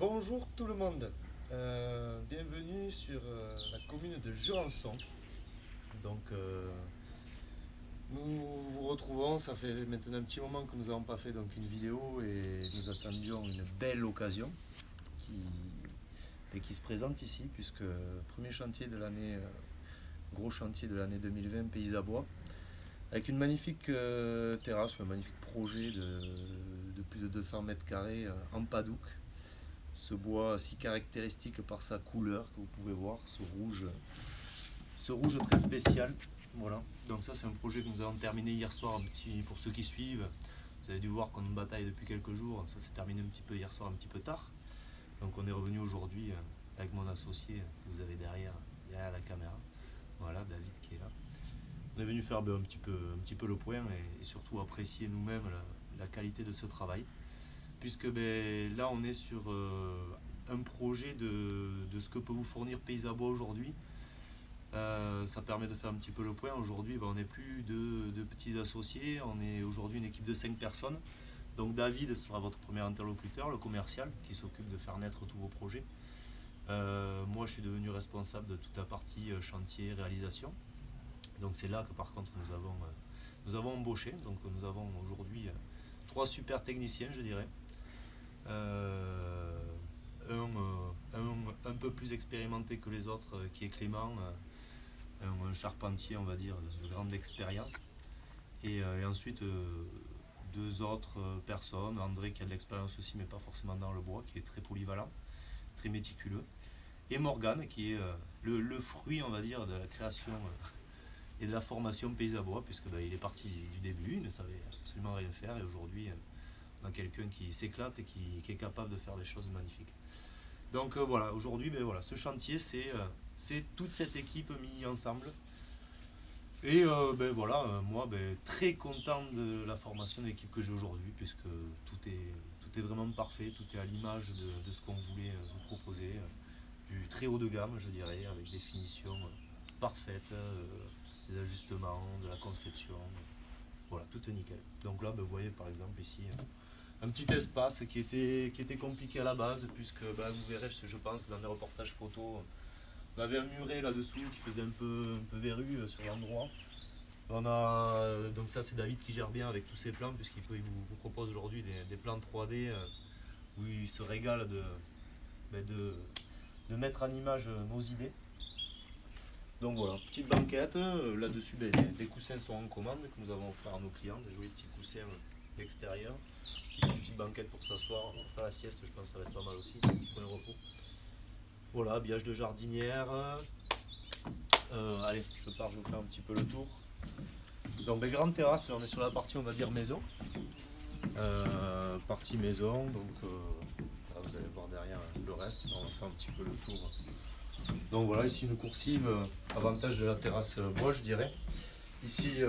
Bonjour tout le monde, bienvenue sur la commune de Jurançon. Donc nous vous retrouvons, ça fait maintenant un petit moment que nous n'avons pas fait une vidéo et nous attendions une belle occasion qui se présente ici puisque premier chantier de l'année, gros chantier de l'année 2020 Pays à Bois avec une magnifique terrasse, un magnifique projet de plus de 200 mètres carrés en Padouk. Ce bois si caractéristique par sa couleur que vous pouvez voir, ce rouge très spécial. Voilà. Donc ça c'est un projet que nous avons terminé hier soir pour ceux qui suivent. Vous avez dû voir qu'on bataille depuis quelques jours. Ça s'est terminé un petit peu hier soir, un petit peu tard. Donc on est revenu aujourd'hui avec mon associé que vous avez derrière la caméra. Voilà, David qui est là. On est venu faire un petit peu le point et surtout apprécier nous-mêmes la qualité de ce travail. Puisque là on est sur un projet de ce que peut vous fournir Pays à Bois aujourd'hui. Ça permet de faire un petit peu le point. Aujourd'hui on n'est plus de petits associés, on est aujourd'hui une équipe de 5 personnes. Donc David sera votre premier interlocuteur, le commercial qui s'occupe de faire naître tous vos projets. Moi je suis devenu responsable de toute la partie chantier, réalisation. Donc c'est là que par contre nous avons embauché. Donc nous avons aujourd'hui 3 super techniciens je dirais. Un peu plus expérimenté que les autres qui est Clément, un charpentier on va dire de grande expérience et ensuite 2 autres personnes, André qui a de l'expérience aussi mais pas forcément dans le bois, qui est très polyvalent, très méticuleux, et Morgane qui est le fruit on va dire de la création et de la formation Pays à Bois puisque il est parti du début, il ne savait absolument rien faire et aujourd'hui on a quelqu'un qui s'éclate et qui est capable de faire des choses magnifiques. Donc voilà, aujourd'hui, voilà, ce chantier, c'est toute cette équipe mise ensemble. Et voilà, moi, très content de la formation de l'équipe que j'ai aujourd'hui, puisque tout est vraiment parfait, tout est à l'image de ce qu'on voulait vous proposer. Du très haut de gamme, je dirais, avec des finitions parfaites, des ajustements, de la conception. Voilà, tout est nickel. Donc là, vous voyez par exemple ici un petit espace qui était compliqué à la base, puisque vous verrez, je pense, dans des reportages photos, on avait un muret là-dessous qui faisait un peu verru sur l'endroit. Donc ça c'est David qui gère bien avec tous ses plans, puisqu'il vous propose aujourd'hui des plans 3D où il se régale de mettre en image nos idées. Donc voilà, petite banquette, là-dessus les coussins sont en commande que nous avons offert à nos clients, des jolis petits coussins extérieurs. Une petite banquette pour s'asseoir, pour faire la sieste, je pense que ça va être pas mal aussi, un petit point de repos. Voilà, habillage de jardinière. Allez, je fais un petit peu le tour. Donc, grande terrasse, on est sur la partie, on va dire, maison. Partie maison, donc là, vous allez voir derrière le reste, on va faire un petit peu le tour. Donc voilà, ici une coursive, avantage de la terrasse bois, je dirais. Ici,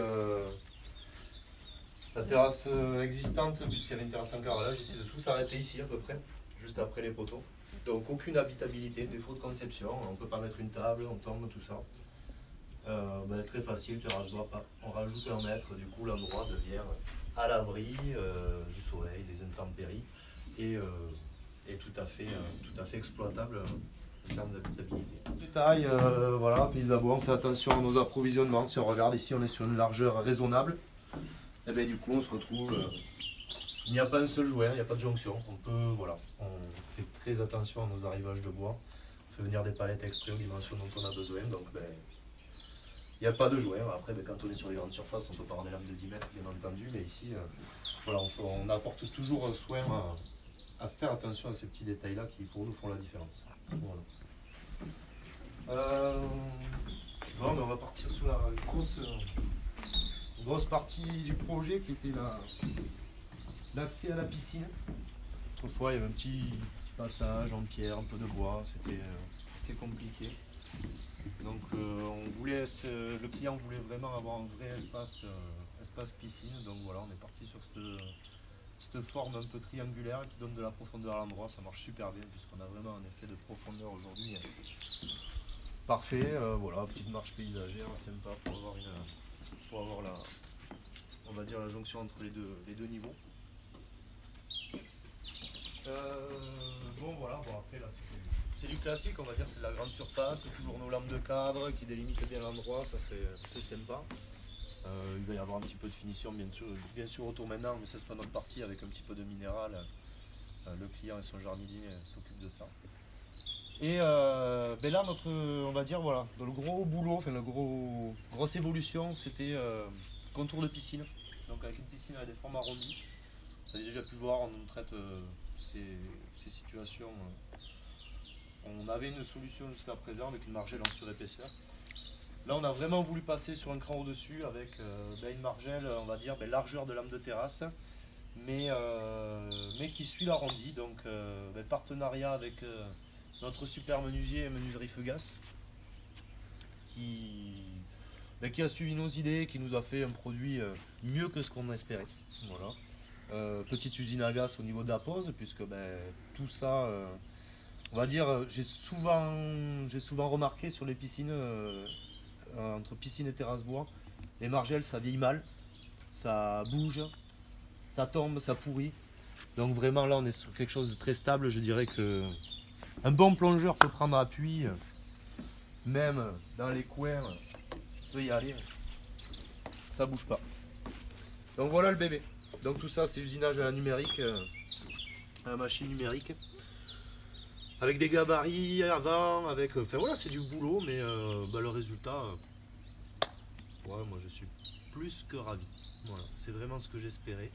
la terrasse existante, puisqu'il y avait une terrasse en carrelage ici dessous, s'arrêtait ici à peu près, juste après les poteaux. Donc aucune habitabilité, défaut de conception, on ne peut pas mettre une table, on tombe, tout ça. Très facile, terrasse bois, on rajoute 1 mètre, du coup l'endroit devient à l'abri du soleil, des intempéries et tout à fait exploitable en termes d'habitabilité. Détail, voilà, Pays à Bois, on fait attention à nos approvisionnements. Si on regarde ici, on est sur une largeur raisonnable. Et du coup on se retrouve, il n'y a pas un seul joint, il n'y a pas de jonction. On fait très attention à nos arrivages de bois. On fait venir des palettes exprès aux dimensions dont on a besoin. Donc il n'y a pas de joint. Après quand on est sur les grandes surfaces, on peut pas avoir des lames de 10 mètres bien entendu, mais ici on apporte toujours soin à faire attention à ces petits détails là qui pour nous font la différence. Voilà. On va partir sur la grosse partie du projet qui était l'accès à la piscine. Autrefois il y avait un petit passage en pierre, un peu de bois, c'était assez compliqué. Donc le client voulait vraiment avoir un vrai espace piscine, donc voilà, on est parti sur cette forme un peu triangulaire qui donne de la profondeur à l'endroit. Ça marche super bien puisqu'on a vraiment un effet de profondeur aujourd'hui parfait. Voilà, petite marche paysagère sympa pour avoir la jonction entre les deux niveaux. bon, voilà, bon après là c'est du classique, on va dire, c'est de la grande surface, toujours nos lampes de cadre qui délimitent bien l'endroit, ça c'est sympa. Il va y avoir un petit peu de finition bien sûr autour maintenant, mais ça c'est pas notre partie avec un petit peu de minéral. Le client et son jardinier s'occupent de ça. Et ben là on va dire voilà, le gros boulot, enfin grosse évolution, c'était contour de piscine. Donc avec une piscine avec des formes arrondies. Vous avez déjà pu voir, on traite ces situations. On avait une solution jusqu'à présent avec une margelle en surépaisseur. Là, on a vraiment voulu passer sur un cran au-dessus avec une margelle, on va dire, largeur de lame de terrasse, mais qui suit l'arrondi. Donc, partenariat avec notre super menuisier, menuiserie Feugas, qui a suivi nos idées, qui nous a fait un produit mieux que ce qu'on espérait. Voilà. Petite usine à gaz au niveau de la pose, puisque tout ça, on va dire, j'ai souvent remarqué sur les piscines, entre piscine et terrasse bois, les margelles ça vieillit mal, ça bouge, ça tombe, ça pourrit. Donc vraiment là on est sur quelque chose de très stable, je dirais que un bon plongeur peut prendre appui, même dans les coins, peut y aller, ça bouge pas. Donc voilà le bébé. Donc tout ça c'est usinage à la numérique, à la machine numérique. Avec des gabarits avant, enfin voilà c'est du boulot mais le résultat, ouais, moi je suis plus que ravi. Voilà, c'est vraiment ce que j'espérais.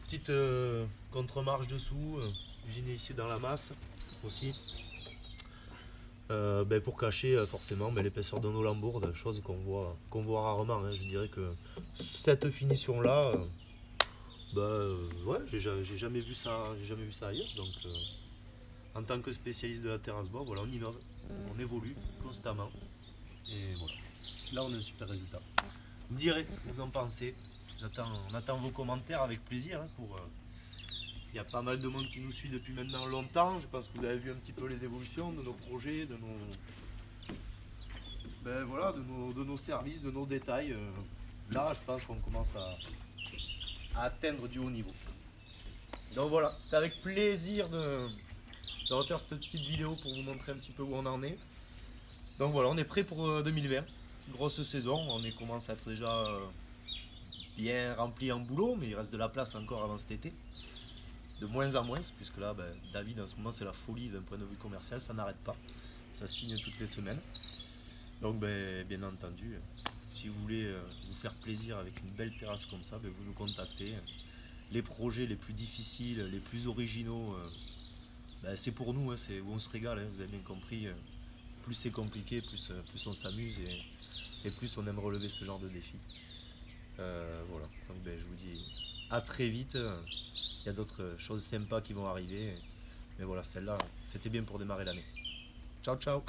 Petite contre-marche dessous, usinée ici dans la masse aussi. Pour cacher forcément l'épaisseur de nos lambourdes, chose qu'on voit rarement. Hein. Je dirais que cette finition là, ouais, j'ai jamais vu ça ailleurs. Donc en tant que spécialiste de la terrasse bois, voilà, on innove, on évolue constamment. Et voilà. Là on a un super résultat. Vous me direz ce que vous en pensez. On attend vos commentaires avec plaisir. Hein, il y a pas mal de monde qui nous suit depuis maintenant longtemps. Je pense que vous avez vu un petit peu les évolutions de nos projets, de nos services, de nos détails. Là, je pense qu'on commence à atteindre du haut niveau. Donc voilà, c'était avec plaisir de refaire cette petite vidéo pour vous montrer un petit peu où on en est. Donc voilà, on est prêt pour 2020. Grosse saison, on commence à être déjà bien rempli en boulot, mais il reste de la place encore avant cet été. De moins en moins, puisque là, David en ce moment c'est la folie d'un point de vue commercial, ça n'arrête pas, ça signe toutes les semaines. Donc bien entendu, si vous voulez vous faire plaisir avec une belle terrasse comme ça, vous nous contactez. Les projets les plus difficiles, les plus originaux, c'est pour nous, hein, c'est où on se régale, hein, vous avez bien compris. Plus c'est compliqué, plus on s'amuse et plus on aime relever ce genre de défis. Voilà, donc je vous dis à très vite. Il y a d'autres choses sympas qui vont arriver. Mais voilà, celle-là, c'était bien pour démarrer l'année. Ciao, ciao!